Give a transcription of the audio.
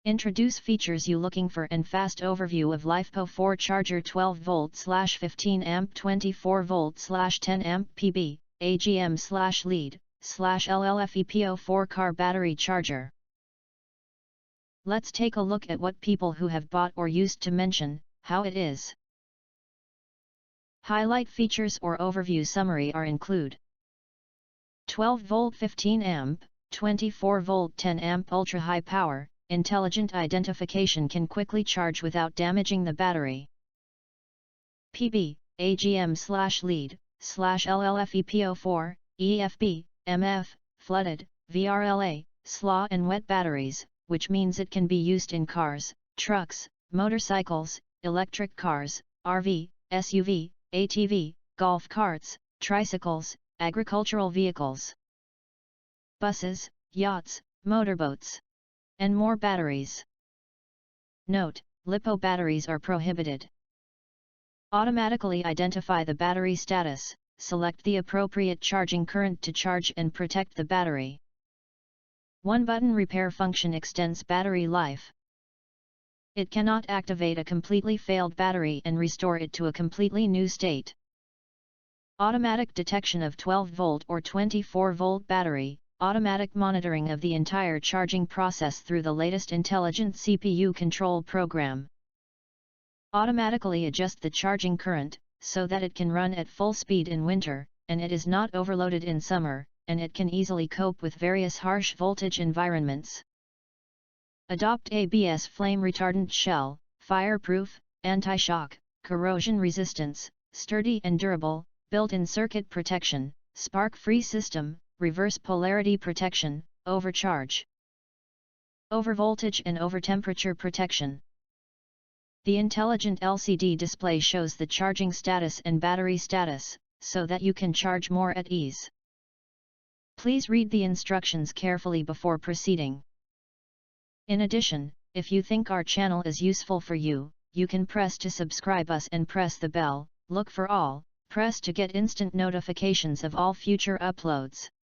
Introduce features you looking for and fast overview of LlFEPO4 Charger 12V/15A 24V/10A PB, AGM/lead/LlFEPO4 Car Battery Charger. Let's take a look at what people who have bought or used to mention, how it is. Highlight features or overview summary are include 12V 15A, 24V 10A ultra high power, intelligent identification can quickly charge without damaging the battery. PB, AGM/lead/LlFEPO4, EFB, MF, flooded, VRLA, SLA and wet batteries, which means it can be used in cars, trucks, motorcycles, electric cars, RV, SUV, ATV, golf carts, tricycles, agricultural vehicles, buses, yachts, motorboats, and more batteries. Note: LiPo batteries are prohibited. Automatically identify the battery status, select the appropriate charging current to charge and protect the battery. One-button repair function extends battery life. It cannot activate a completely failed battery and restore it to a completely new state. Automatic detection of 12V or 24V battery, automatic monitoring of the entire charging process through the latest intelligent CPU control program. Automatically adjust the charging current, so that it can run at full speed in winter, and it is not overloaded in summer, and it can easily cope with various harsh voltage environments. Adopt ABS flame retardant shell, fireproof, anti-shock, corrosion resistance, sturdy and durable, built-in circuit protection, spark-free system, reverse polarity protection, overcharge, overvoltage and overtemperature protection. The intelligent LCD display shows the charging status and battery status, so that you can charge more at ease. Please read the instructions carefully before proceeding. In addition, if you think our channel is useful for you, you can press to subscribe us and press the bell, look for all, press to get instant notifications of all future uploads.